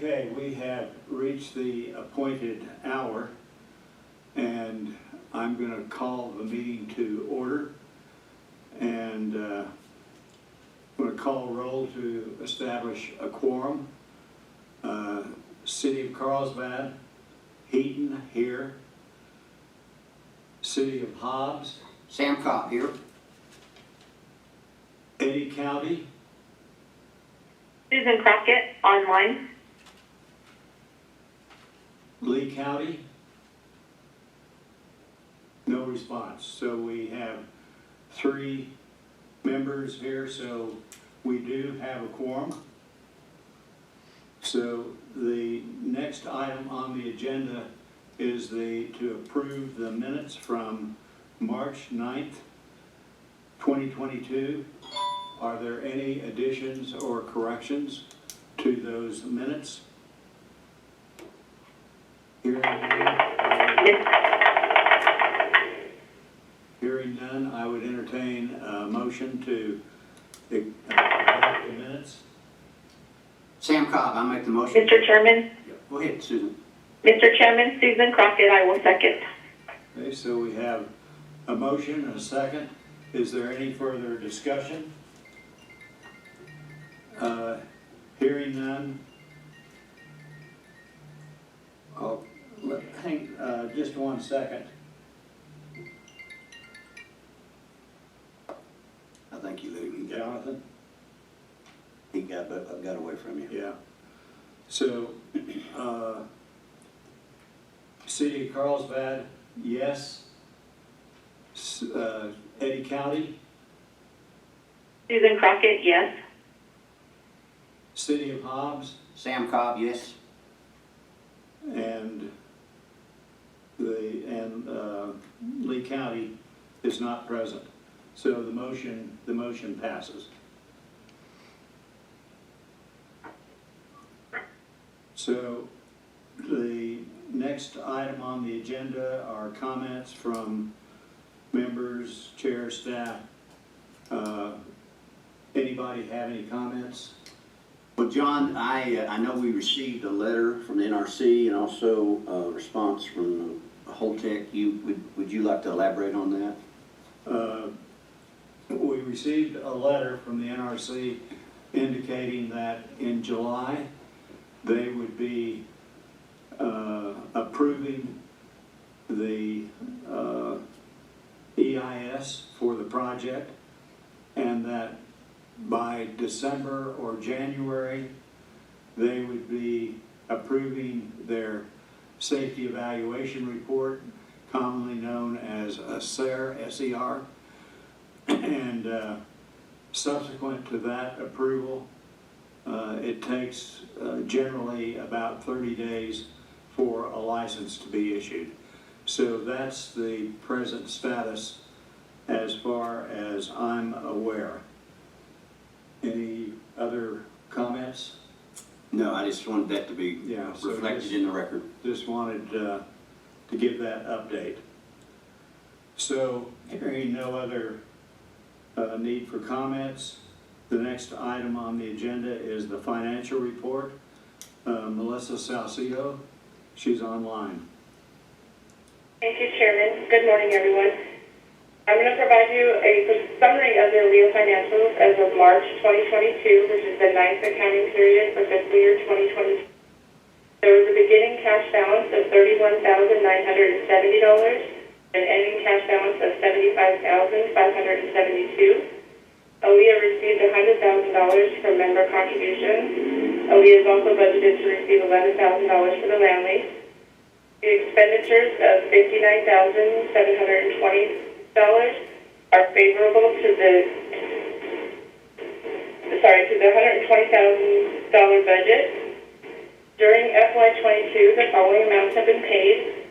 Okay, we have reached the appointed hour, and I'm going to call the meeting to order. And I'm going to call roll to establish a quorum. City of Carlsbad, Heaton here. City of Hobbs, Sam Cobb here. Eddy County, Susan Crockett, online. Lee County, no response. So we have 3 members here, so we do have a quorum. So the next item on the agenda is to approve the minutes from March 9th, 2022. Are there any additions or corrections to those minutes? Hearing none, I would entertain a motion to adopt the minutes. Sam Cobb, I make the motion. Mr. Chairman, Go ahead, Susan. Mr. Chairman, Susan Crockett, I will second. Okay, so we have a motion and a second. Is there any further discussion? Hearing none. Hang just 1 second. I think you lose. Jonathan? He got away from you. Yeah. So, City of Carlsbad, yes. Eddy County, Susan Crockett, yes. City of Hobbs, Sam Cobb, yes. and Lee County is not present. So the motion passes. So the next item on the agenda are comments from members, chair, staff. Anybody have any comments? Well, John, I know we received a letter from the NRC and also a response from Holtec. Would you like to elaborate on that? We received a letter from the NRC indicating that in July they would be approving the EIS for the project, and that by December or January they would be approving their safety evaluation report, commonly known as a SER, S-E-R, and subsequent to that approval, it takes generally about 30 days for a license to be issued. So that's the present status as far as I'm aware. Any other comments? No, I just wanted that to be So reflected in the record. Just wanted to give that update. So hearing no other need for comments, the next item on the agenda is the financial report. Melissa Salcido, she's online. Thank you, Chairman. Good morning, everyone. I'm going to provide you a summary of the Eddy-Lea financials as of March 2022, which is the 9th accounting period for fiscal year 2022. There was a beginning cash balance of $31,970, an ending cash balance of $75,572. Eddy-Lea received $100,000 from member contributions. Eddy-Lea is also budgeted to receive $11,000 for the land lease. The expenditures of $59,720 are favorable to the $120,000 budget. During FY22, the following amounts have been paid: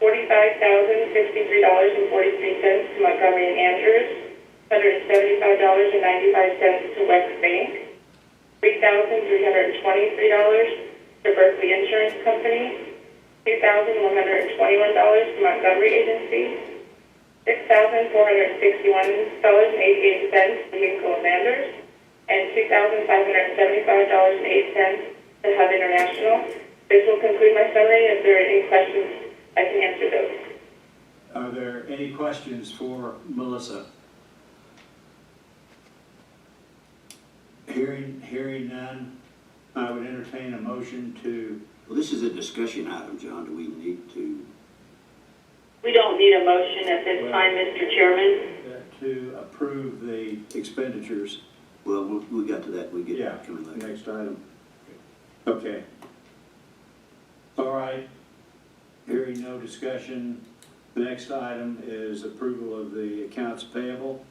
$45,063.43 to Montgomery and Andrews, $175.95 to Wex Bank, $3,323 to Berkeley Insurance Company, $2,121 to Montgomery Agency, $6,461.88 to Hinkle and Landers, and $2,575.08 to Hub International. This will conclude my summary. If there are any questions, I can answer those. Are there any questions for Melissa? Hearing none, I would entertain a motion to, Well, this is a discussion item, John. Do we need to? We don't need a motion at this time, Mr. Chairman. to approve the expenditures. Well, we got to that. We get Yeah, coming later. next item. Okay. All right. Hearing no discussion, the next item is approval of the accounts payable.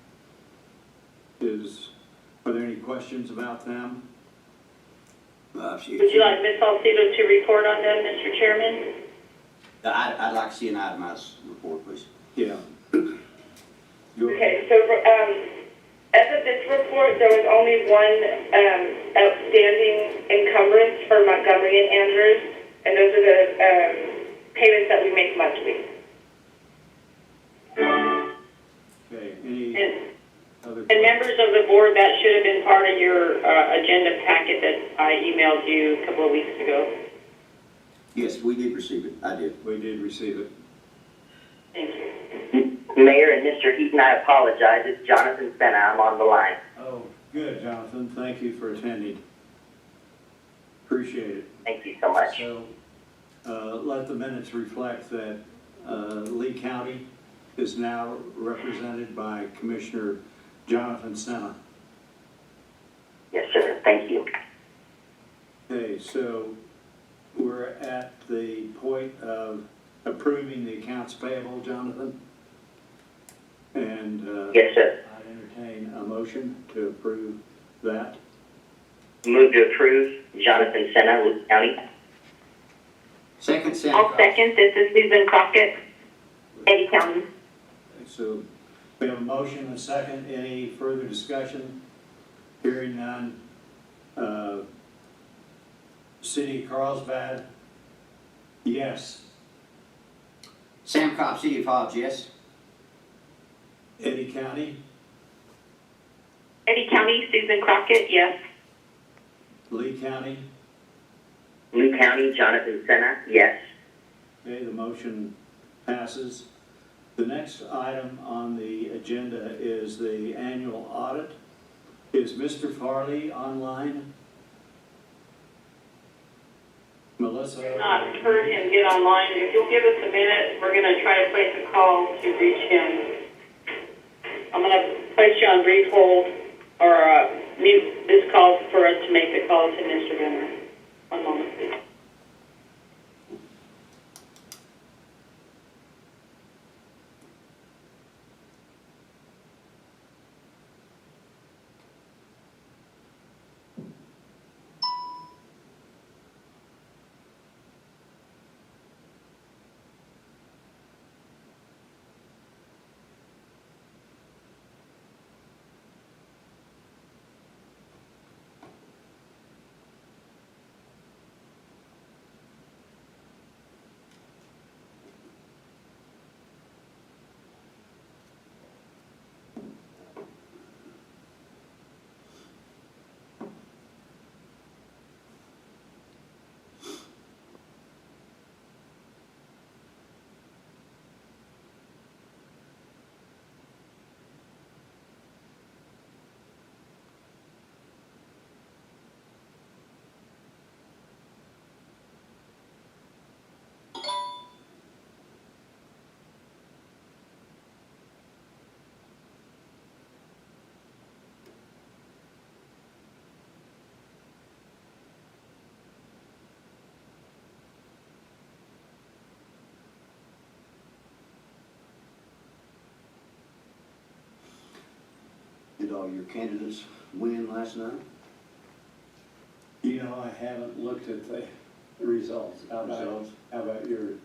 Are there any questions about them? Would you like Ms. Salcido to report on them, Mr. Chairman? I'd like to see an itemized report, please. Yeah. Go ahead. Okay, so as of this report, there was only one outstanding encumbrance for Montgomery and Andrews, and those are the payments that we make monthly. Okay, any other And questions? members of the board, that should have been part of your agenda packet that I emailed you a couple of weeks ago. Yes, we did receive it. I did. We did receive it. Thank you. Mayor and Mr. Heaton, I apologize. It's Jonathan Senna. I'm on the line. Oh, good, Jonathan. Thank you for attending. Appreciate it. Thank you so much. So, let the minutes reflect that Lee County is now represented by Commissioner Jonathan Senna. Yes, sir. Thank you. Okay, so we're at the point of approving the accounts payable, Jonathan? And Yes, sir. I'd entertain a motion to approve that. Move to approve Jonathan Senna, Lee County. Second, Sam. I'll second. This is Susan Crockett, Eddy County. So we have a motion and a second. Any further discussion? Hearing none. City of Carlsbad, yes. Sam Cobb, City of Hobbs, yes. Eddy County, Eddy County, Susan Crockett, yes. Lee County. Lee County, Jonathan Senna, yes. Okay, the motion passes. The next item on the agenda is the annual audit. Is Mr. Farley online? Melissa? Not heard him get online. If you'll give us a minute, we're going to try to place a call to reach him. I'm going to place you on brief hold or mute this call for us to make the call to Mr. Gunner. One moment, please. Did all your candidates win last night? You know, I haven't looked at the results. How about yours?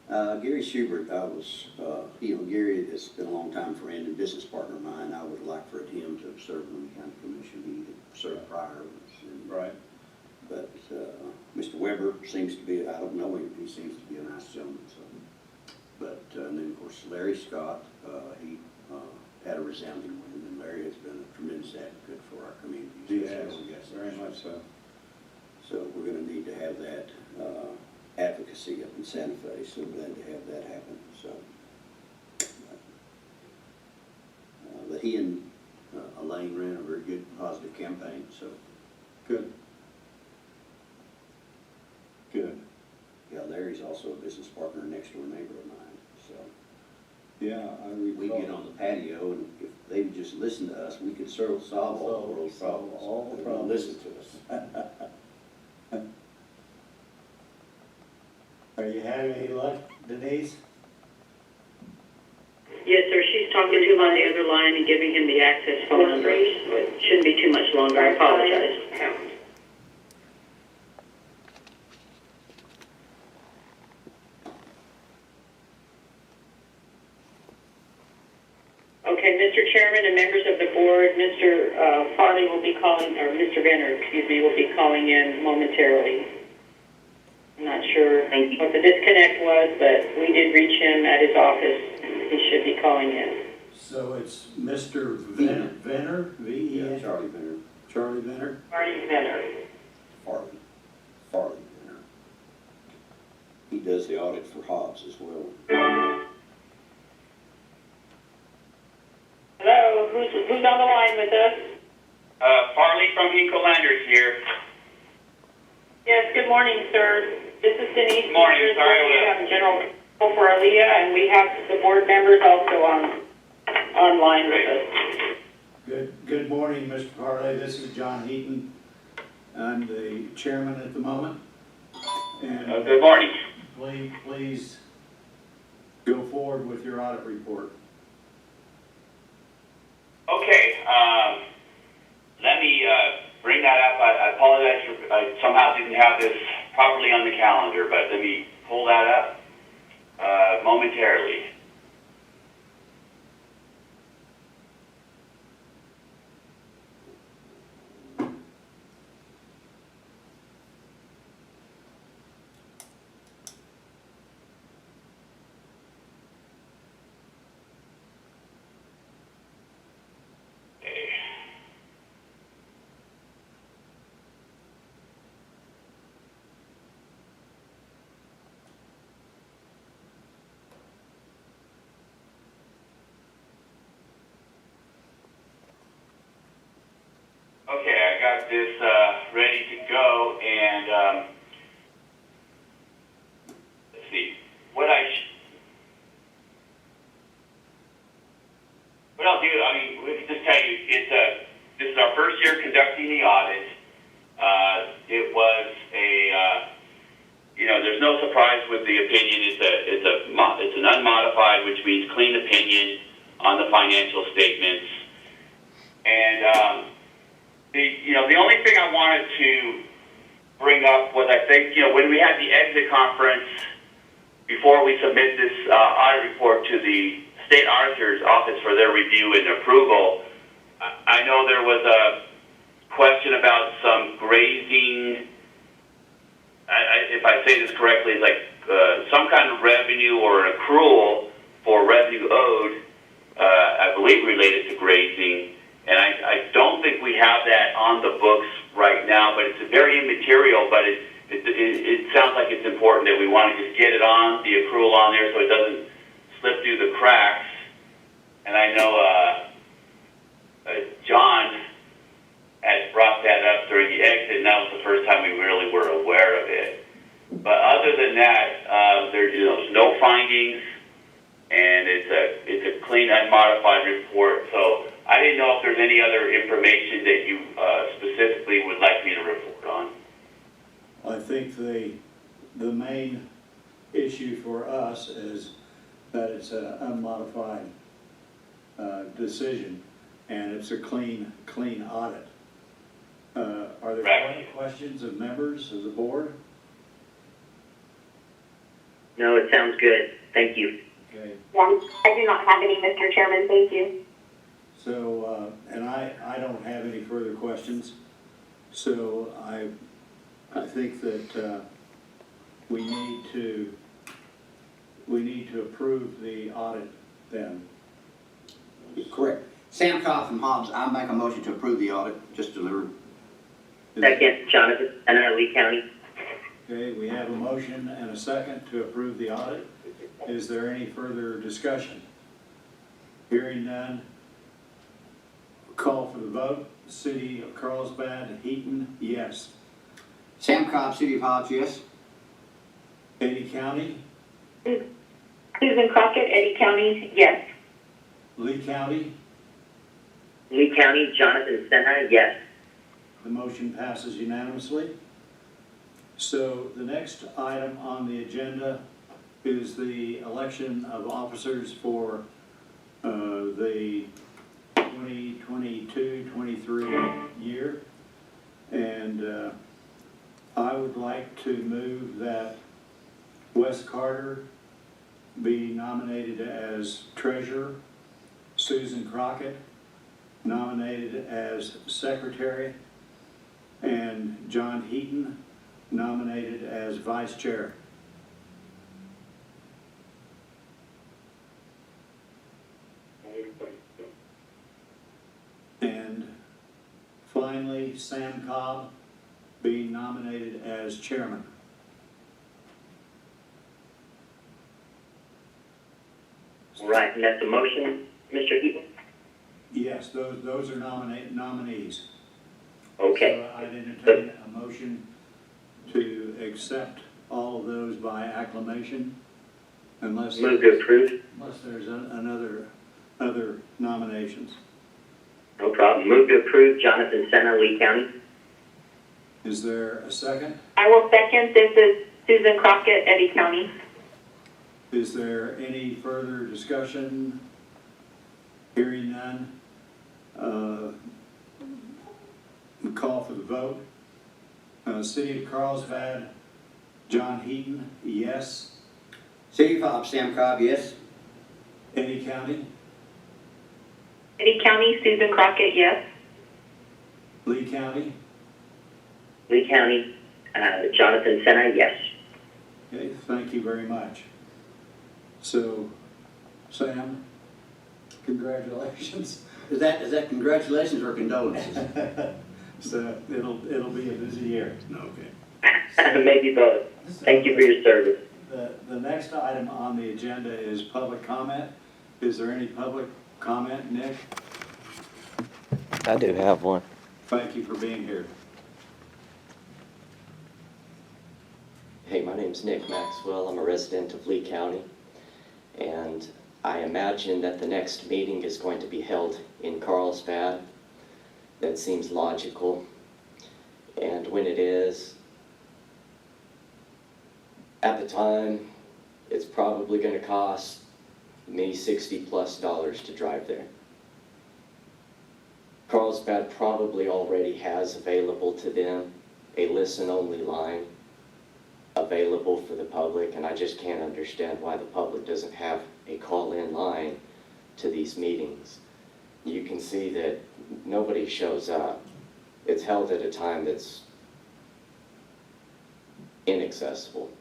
Gary Schubert, Gary has been a long time friend and business partner of mine. I would like for him to serve on the county commission. He had served prior. Right. But Mr. Weber seems to be, I don't know him, he seems to be a nice gentleman. So. But and then of course Larry Scott, he had a resounding win, and Larry has been a tremendous advocate for our community. Yes, very much so. So we're gonna need to have that advocacy up in Santa Fe, so glad to have that happen, so. But he and Elaine ran a very good, positive campaign, so. Good. Good. Yeah, Larry's also a business partner, next door neighbor of mine, so. Yeah, I We recall. get on the patio, and if they would just listen to us, we could solve all the world's problems. All the They won't problems. listen to us. Are you having any luck, Denise? Yes, sir. She's talking to him on the other line and giving him the access phone number. So it shouldn't be too much longer. I apologize. Okay, Mr. Chairman and members of the board, Mr. Farley will be calling, or Mr. Venner, excuse me, will be calling in momentarily. I'm not sure Thank you. what the disconnect was, but we did reach him at his office. He should be calling in. So it's Mr. Venner, V-E-N? Yeah, Charlie Venner, Charlie Venner? Marty Venner. Farley Venner. He does the audit for Hobbs as well. Hello, who's on the line with us? Farley from Hinkle Landers here. Yes, good morning, sir. This is Denise. Morning, Peters. sorry, We have General Counsel for Eddy-Lea, and we have the board members also online with us. Good morning, Mr. Farley. This is John Heaton. I'm the chairman at the moment. And Good morning. please go forward with your audit report. Okay, let me bring that up. I apologize for, I somehow didn't have this properly on the calendar, but let me pull that up momentarily. Okay, I got this ready to go, and let's see what I'll do. I mean, we can just tell you, this is our first year conducting the audit. It was there's no surprise with the opinion. It's an unmodified, which means clean opinion on the financial statements, and. The only thing I wanted to bring up was, I think, when we had the exit conference before we submit this audit report to the state auditor's office for their review and approval, I know there was a question about some grazing, if I say this correctly, it's like some kind of revenue or an accrual for revenue owed, I believe related to grazing. And I don't think we have that on the books right now, but it's very immaterial, but it sounds like it's important that we want to just get it on, the accrual on there, so it doesn't slip through the cracks. And I know John had brought that up during the exit, and that was the first time we really were aware of it. But other than that, there's no findings, and it's a clean, unmodified report. So I didn't know if there's any other information that you specifically would like me to report on. I think the main issue for us is that it's an unmodified decision, and it's a clean audit. Are there Correct. any questions of members of the board? No, it sounds good. Thank you. Okay. Yeah, I do not have any, Mr. Chairman, thank you. So, and I don't have any further questions. So I think that we need to approve the audit then. Correct. Sam Cobb from Hobbs, I make a motion to approve the audit, just delivered. Second, Jonathan Spena, Lee County. Okay, we have a motion and a second to approve the audit. Is there any further discussion? Hearing none. Call for the vote. City of Carlsbad, Heaton, yes. Sam Cobb, City of Hobbs, yes. Eddy County, Susan Crockett, Eddy County, yes. Lee County, Lee County, Jonathan Spena, yes. the motion passes unanimously. So the next item on the agenda is the election of officers for the 2022-23 year. And I would like to move that Wes Carter be nominated as treasurer, Susan Crockett nominated as secretary, and John Heaton nominated as vice chair. And finally, Sam Cobb being nominated as chairman. All right, and that's a motion, Mr. Heaton? Yes, those are nominees. Okay. So I'd entertain a motion to accept all of those by acclamation, unless Move to approve. there's other nominations. No problem. Move to approve Jonathan Spena, Lee County. Is there a second? I will second. This is Susan Crockett, Eddy County. Is there any further discussion? Hearing none. Call for the vote. City of Carlsbad, John Heaton, yes. City of Hobbs, Sam Cobb, yes. Eddy County, Eddy County, Susan Crockett, yes. Lee County. Lee County, Jonathan Spena, yes. Okay, thank you very much. So, Sam, congratulations. Is that congratulations or condolences? So it'll be a busy year. Okay. Maybe both. Thank you for your service. The next item on the agenda is public comment. Is there any public comment, Nick? I do have one. Thank you for being here. Hey, my name's Nick Maxwell. I'm a resident of Lee County, and I imagine that the next meeting is going to be held in Carlsbad. That seems logical. And when it is, at the time, it's probably going to cost me $60+ to drive there. Carlsbad probably already has available to them a listen-only line available for the public, and I just can't understand why the public doesn't have a call-in line to these meetings. You can see that nobody shows up. It's held at a time that's inaccessible.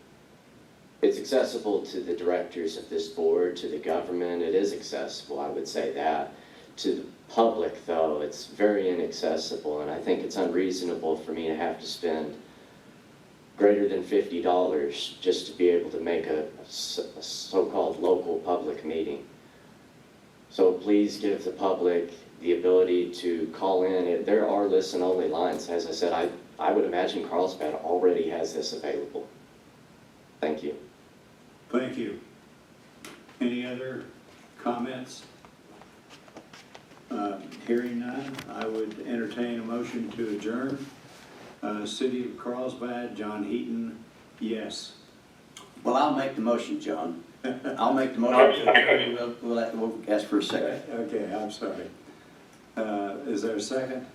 It's accessible to the directors of this board, to the government. It is accessible, I would say that. To the public, though, it's very inaccessible, and I think it's unreasonable for me to have to spend greater than $50 just to be able to make a so-called local public meeting. So please give the public the ability to call in. There are listen-only lines. As I said, I would imagine Carlsbad already has this available. Thank you. Thank you. Any other comments? Hearing none, I would entertain a motion to adjourn. City of Carlsbad, John Heaton, yes. Well, I'll make the motion, John. I'll make the motion. We'll ask for a second. Okay, I'm sorry. Is there a second?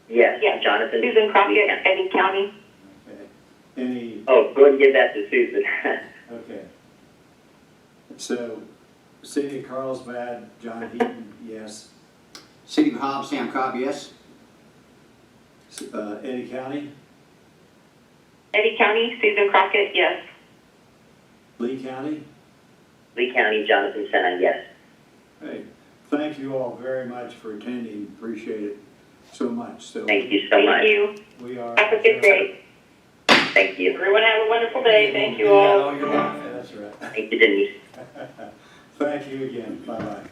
Yes, Yes. Jonathan. Susan Crockett, Eddy County. Okay. Any, Oh, go ahead and give that to Susan. okay. So, City of Carlsbad, John Heaton, yes. City of Hobbs, Sam Cobb, yes. Eddy County, Eddy County, Susan Crockett, yes. Lee County. Lee County, Jonathan Spena, yes. Hey, thank you all very much for attending, appreciate it. so much. So Thank you so much. Thank you. we are. Have a good day. Thank you. Everyone have a wonderful day. Thank you all. That's right. Thank you, Denise. Thank you again. Bye-bye.